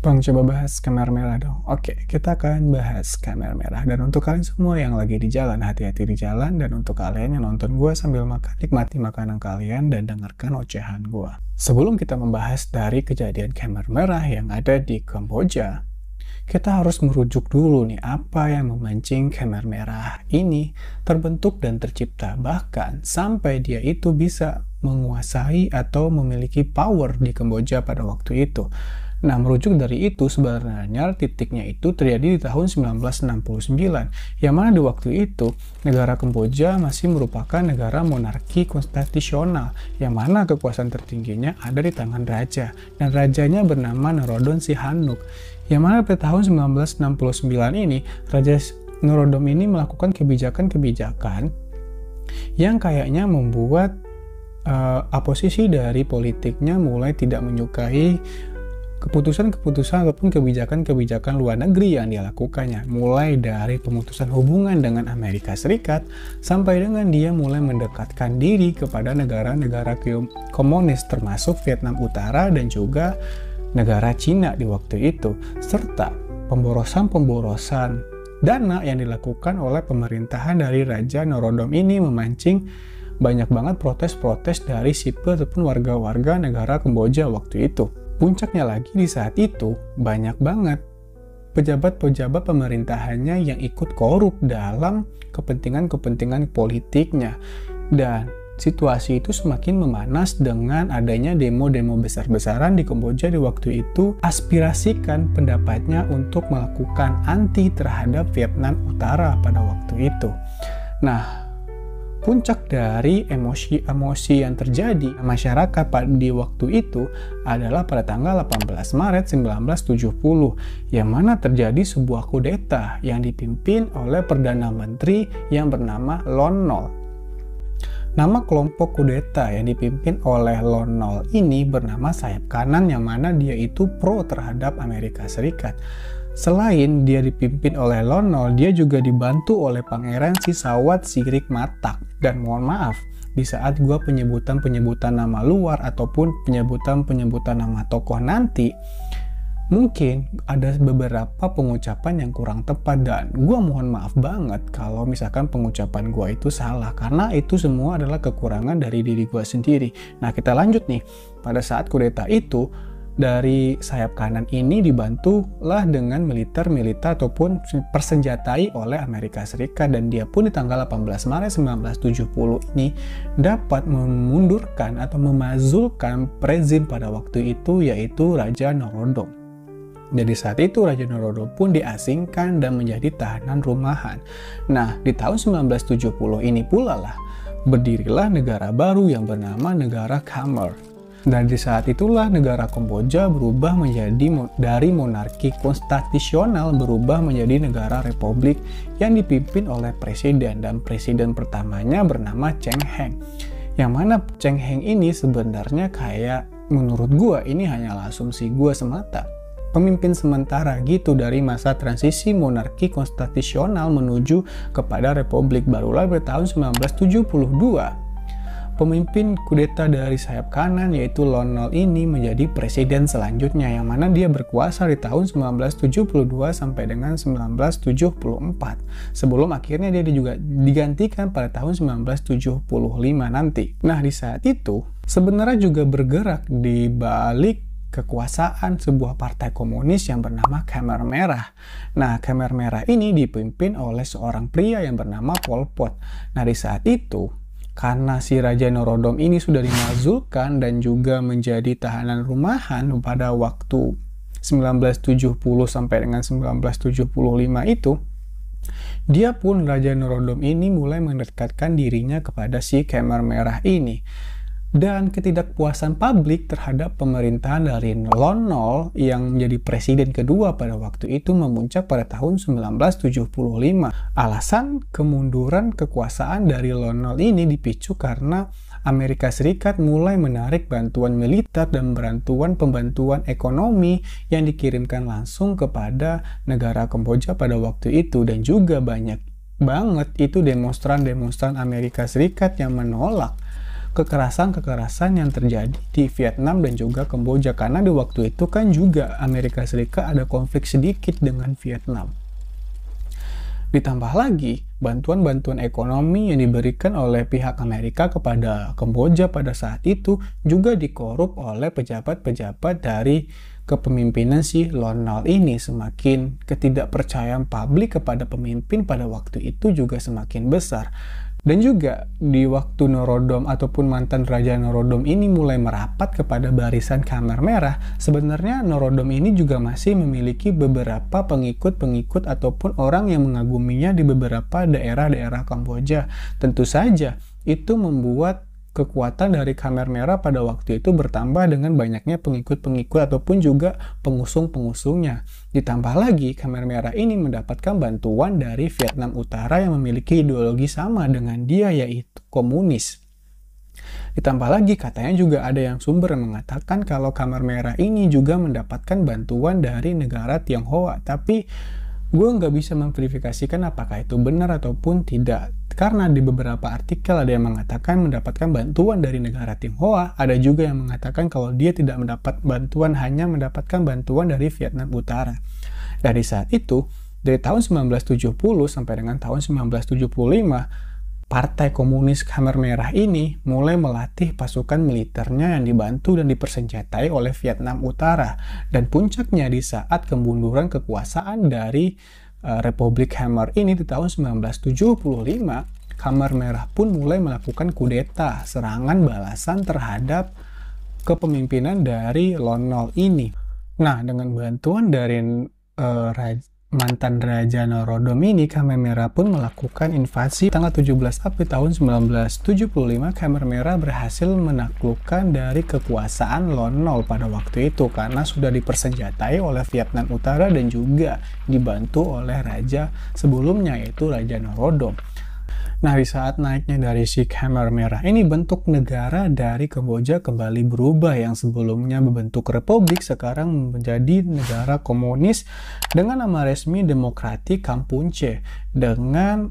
Bang, coba bahas Khmer Merah dong. Oke, kita akan bahas Khmer Merah. Dan untuk kalian semua yang lagi di jalan, hati-hati di jalan. Dan untuk kalian yang nonton gue sambil makan, nikmati makanan kalian dan dengarkan ocehan gue. Sebelum kita membahas dari kejadian Khmer Merah yang ada di Kamboja, kita harus merujuk dulu nih apa yang memancing Khmer Merah ini terbentuk dan tercipta. Bahkan sampai dia itu bisa menguasai atau memiliki power di Kamboja pada waktu itu. Nah, merujuk dari itu sebenarnya titiknya itu terjadi di tahun 1969, yang mana di waktu itu negara Kamboja masih merupakan negara monarki konstitusional, yang mana kekuasaan tertingginya ada di tangan raja, dan rajanya bernama Norodom Sihanouk, yang mana pada tahun 1969 ini, Raja Norodom ini melakukan kebijakan-kebijakan yang kayaknya membuat oposisi dari politiknya mulai tidak menyukai keputusan-keputusan ataupun kebijakan-kebijakan luar negeri yang dia lakukannya, mulai dari pemutusan hubungan dengan Amerika Serikat sampai dengan dia mulai mendekatkan diri kepada negara-negara komunis termasuk Vietnam Utara dan juga negara Cina di waktu itu, serta pemborosan-pemborosan dana yang dilakukan oleh pemerintahan dari Raja Norodom ini memancing banyak banget protes-protes dari sipil ataupun warga-warga negara Kamboja waktu itu. Puncaknya lagi di saat itu, banyak banget pejabat-pejabat pemerintahannya yang ikut korup dalam kepentingan-kepentingan politiknya. Dan situasi itu semakin memanas dengan adanya demo-demo besar-besaran di Kamboja di waktu itu, aspirasikan pendapatnya untuk melakukan anti terhadap Vietnam Utara pada waktu itu. Nah, puncak dari emosi-emosi yang terjadi masyarakat di waktu itu adalah pada tanggal 18 Maret 1970, yang mana terjadi sebuah kudeta yang dipimpin oleh Perdana Menteri yang bernama Lon Nol. Nama kelompok kudeta yang dipimpin oleh Lon Nol ini bernama Sayap Kanan, yang mana dia itu pro terhadap Amerika Serikat. Selain dia dipimpin oleh Lon Nol, dia juga dibantu oleh Pangeran Sisawat Sirik Matak. Dan mohon maaf, di saat gua penyebutan nama luar ataupun penyebutan nama tokoh nanti, mungkin ada beberapa pengucapan yang kurang tepat, dan gua mohon maaf banget kalau misalkan pengucapan gua itu salah, karena itu semua adalah kekurangan dari diri gua sendiri. Nah, kita lanjut nih. Pada saat kudeta itu, dari Sayap Kanan ini dibantulah dengan militer ataupun persenjatai oleh Amerika Serikat, dan dia pun di tanggal 18 Maret 1970 ini dapat memundurkan atau memazulkan rezim pada waktu itu, yaitu Raja Norodom. Jadi saat itu Raja Norodom pun diasingkan dan menjadi tahanan rumahan. Nah, di tahun 1970 ini pula lah berdirilah negara baru yang bernama negara Khmer. Dan di saat itulah negara Kamboja berubah menjadi dari monarki konstitusional berubah menjadi negara republik yang dipimpin oleh presiden, dan presiden pertamanya bernama Cheng Heng. Yang mana Cheng Heng ini sebenarnya kayak menurut gua ini hanyalah asumsi gua semata. Pemimpin sementara gitu dari masa transisi monarki konstitusional menuju kepada republik. Barulah pada tahun 1972 pemimpin kudeta dari Sayap Kanan yaitu Lon Nol ini menjadi presiden selanjutnya, yang mana dia berkuasa di tahun 1972 sampai dengan 1974 sebelum akhirnya dia juga digantikan pada tahun 1975 nanti. Nah, di saat itu sebenarnya juga bergerak di balik kekuasaan sebuah partai komunis yang bernama Khmer Merah. Nah, Khmer Merah ini dipimpin oleh seorang pria yang bernama Pol Pot. Nah, di saat itu karena si Raja Norodom ini sudah dimazulkan dan juga menjadi tahanan rumahan pada waktu 1970 sampai dengan 1975 itu, dia pun Raja Norodom ini mulai mendekatkan dirinya kepada si Khmer Merah ini. Dan ketidakpuasan publik terhadap pemerintahan dari Lon Nol yang menjadi presiden kedua pada waktu itu memuncak pada tahun 1975. Alasan kemunduran kekuasaan dari Lon Nol ini dipicu karena Amerika Serikat mulai menarik bantuan militer dan pembantuan ekonomi yang dikirimkan langsung kepada negara Kamboja pada waktu itu, dan juga banyak banget itu demonstran-demonstran Amerika Serikat yang menolak kekerasan-kekerasan yang terjadi di Vietnam dan juga Kamboja, karena di waktu itu kan juga Amerika Serikat ada konflik sedikit dengan Vietnam. Ditambah lagi, bantuan-bantuan ekonomi yang diberikan oleh pihak Amerika kepada Kamboja pada saat itu juga dikorup oleh pejabat-pejabat dari kepemimpinan si Lon Nol ini. Semakin ketidakpercayaan publik kepada pemimpin pada waktu itu juga semakin besar. Dan juga di waktu Norodom ataupun mantan Raja Norodom ini mulai merapat kepada barisan Khmer Merah, sebenarnya Norodom ini juga masih memiliki beberapa pengikut-pengikut ataupun orang yang mengaguminya di beberapa daerah-daerah Kamboja. Tentu saja itu membuat kekuatan dari Khmer Merah pada waktu itu bertambah dengan banyaknya pengikut-pengikut ataupun juga pengusung-pengusungnya. Ditambah lagi, Khmer Merah ini mendapatkan bantuan dari Vietnam Utara yang memiliki ideologi sama dengan dia, yaitu komunis. Ditambah lagi, katanya juga ada yang sumber yang mengatakan kalau Khmer Merah ini juga mendapatkan bantuan dari negara Tionghoa. Tapi gue nggak bisa memverifikasikan apakah itu benar ataupun tidak. Karena di beberapa artikel ada yang mengatakan mendapatkan bantuan dari negara Tionghoa, ada juga yang mengatakan kalau dia tidak mendapat bantuan, hanya mendapatkan bantuan dari Vietnam Utara. Dari saat itu, dari tahun 1970 sampai dengan tahun 1975, Partai Komunis Khmer Merah ini mulai melatih pasukan militernya yang dibantu dan dipersenjatai oleh Vietnam Utara. Dan puncaknya di saat kemunduran kekuasaan dari Republik Khmer ini di tahun 1975, Khmer Merah pun mulai melakukan kudeta, serangan balasan terhadap kepemimpinan dari Lon Nol ini. Nah, dengan bantuan dari mantan Raja Norodom ini, Khmer Merah pun melakukan invasi. Tanggal 17 April tahun 1975, Khmer Merah berhasil menaklukkan dari kekuasaan Lon Nol pada waktu itu karena sudah dipersenjatai oleh Vietnam Utara dan juga dibantu oleh raja sebelumnya, yaitu Raja Norodom. Nah, di saat naiknya dari si Khmer Merah ini, bentuk negara dari Kamboja kembali berubah. Yang sebelumnya berbentuk republik, sekarang menjadi negara komunis dengan nama resmi Demokratik Kampunche. Dengan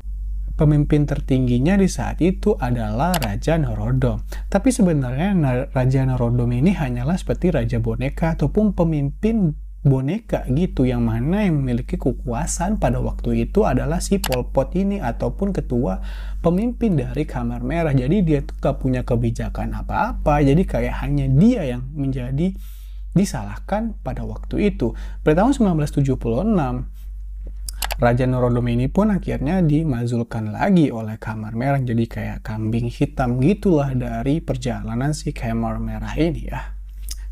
pemimpin tertingginya di saat itu adalah Raja Norodom. Tapi sebenarnya Raja Norodom ini hanyalah seperti raja boneka ataupun pemimpin boneka gitu, yang mana yang memiliki kekuasaan pada waktu itu adalah si Pol Pot ini ataupun ketua pemimpin dari Khmer Merah. Jadi dia tuh gak punya kebijakan apa-apa, jadi kayak hanya dia yang menjadi disalahkan pada waktu itu. Pada tahun 1976, Raja Norodom ini pun akhirnya dimazulkan lagi oleh Khmer Merah, jadi kayak kambing hitam gitulah dari perjalanan si Khmer Merah ini ya.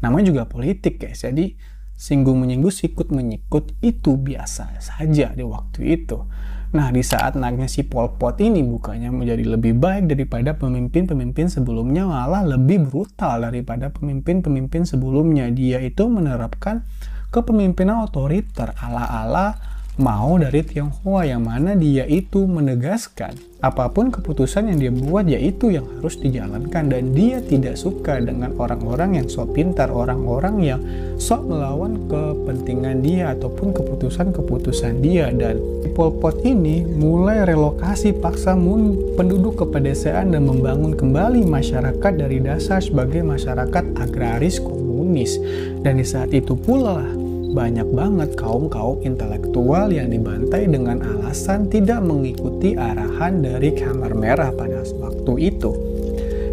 Namanya juga politik guys, jadi singgung menyinggung, sikut menyikut itu biasa saja di waktu itu. Nah, di saat naiknya si Pol Pot ini bukannya menjadi lebih baik daripada pemimpin-pemimpin sebelumnya, malah lebih brutal daripada pemimpin-pemimpin sebelumnya. Dia itu menerapkan kepemimpinan otoriter ala-ala Mao dari Tionghoa, yang mana dia itu menegaskan apapun keputusan yang dia buat yaitu yang harus dijalankan, dan dia tidak suka dengan orang-orang yang sok pintar, orang-orang yang sok melawan kepentingan dia ataupun keputusan-keputusan dia. Dan Pol Pot ini mulai relokasi paksa penduduk ke pedesaan dan membangun kembali masyarakat dari dasar sebagai masyarakat agraris komunis. Dan di saat itu pula banyak banget kaum-kaum intelektual yang dibantai dengan alasan tidak mengikuti arahan dari Khmer Merah pada waktu itu.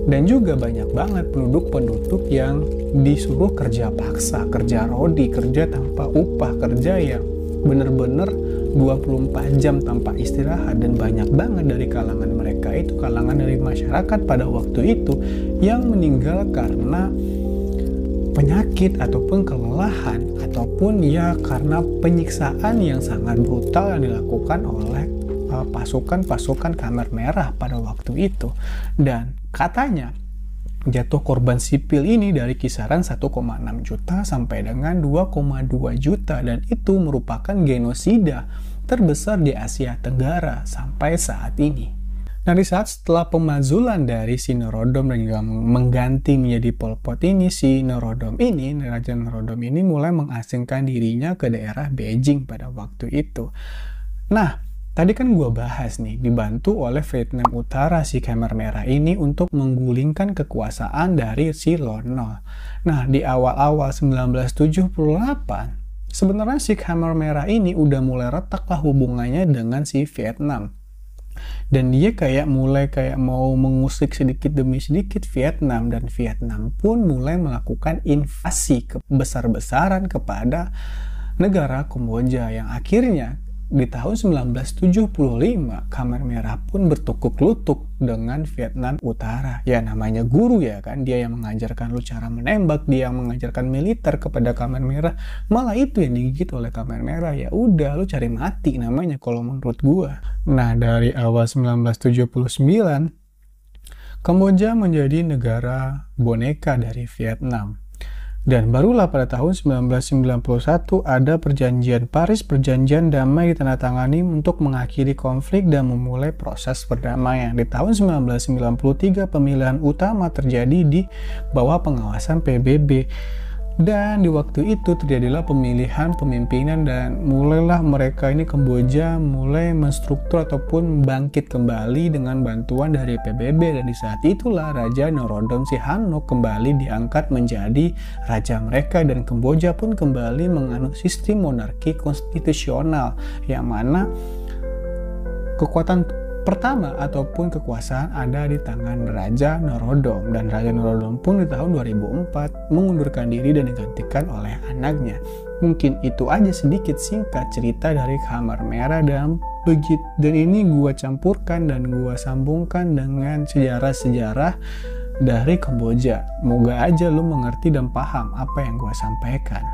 Dan juga banyak banget penduduk-penduduk yang disuruh kerja paksa, kerja rodi, kerja tanpa upah, kerja yang bener-bener 24 jam tanpa istirahat. Dan banyak banget dari kalangan mereka itu, kalangan dari masyarakat pada waktu itu, yang meninggal karena penyakit ataupun kelelahan ataupun ya karena penyiksaan yang sangat brutal yang dilakukan oleh pasukan-pasukan Khmer Merah pada waktu itu. Dan katanya jatuh korban sipil ini dari kisaran 1,6 juta sampai dengan 2,2 juta, dan itu merupakan genosida terbesar di Asia Tenggara sampai saat ini. Nah, di saat setelah pemazulan dari si Norodom dan juga mengganti menjadi Pol Pot ini, si Norodom ini, Raja Norodom ini mulai mengasingkan dirinya ke daerah Beijing pada waktu itu. Nah, Tadi kan gue bahas nih, dibantu oleh Vietnam Utara si Khmer Merah ini untuk menggulingkan kekuasaan dari si Lon Nol. Nah, di awal-awal 1978, sebenarnya si Khmer Merah ini udah mulai retak lah hubungannya dengan si Vietnam. Dan dia mulai mau mengusik sedikit demi sedikit Vietnam, dan Vietnam pun mulai melakukan invasi besar-besaran kepada negara Kamboja yang akhirnya di tahun 1975 Khmer Merah pun bertukuk lutut dengan Vietnam Utara. Ya namanya guru ya kan, dia yang mengajarkan lu cara menembak, dia yang mengajarkan militer kepada Khmer Merah, malah itu yang digigit oleh Khmer Merah. Ya udah, lu cari mati namanya kalau menurut gua. Nah, dari awal 1979 Kamboja menjadi negara boneka dari Vietnam. Dan barulah pada tahun 1991 ada perjanjian Paris, perjanjian damai ditandatangani untuk mengakhiri konflik dan memulai proses perdamaian. Di tahun 1993 pemilihan utama terjadi di bawah pengawasan PBB. Dan di waktu itu terjadilah pemilihan pemimpinan dan mulailah mereka ini Kamboja mulai menstruktur ataupun bangkit kembali dengan bantuan dari PBB. Dan di saat itulah Raja Norodom Sihanouk kembali diangkat menjadi raja mereka, dan Kamboja pun kembali menganut sistem monarki konstitusional yang mana kekuatan pertama ataupun kekuasaan ada di tangan Raja Norodom, dan Raja Norodom pun di tahun 2004 mengundurkan diri dan digantikan oleh anaknya. Mungkin itu aja sedikit singkat cerita dari Khmer Merah, dan ini gua campurkan dan gua sambungkan dengan sejarah-sejarah dari Kamboja. Moga aja lu mengerti dan paham apa yang gua sampaikan.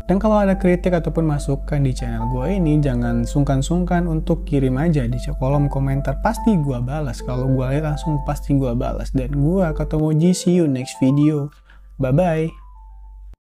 Dan kalau ada kritik ataupun masukan di channel gue ini, jangan sungkan-sungkan untuk kirim aja di kolom komentar. Pasti gue balas. Kalau gue lihat langsung pasti gue balas. Dan gue ketemu see you next video. Bye-bye.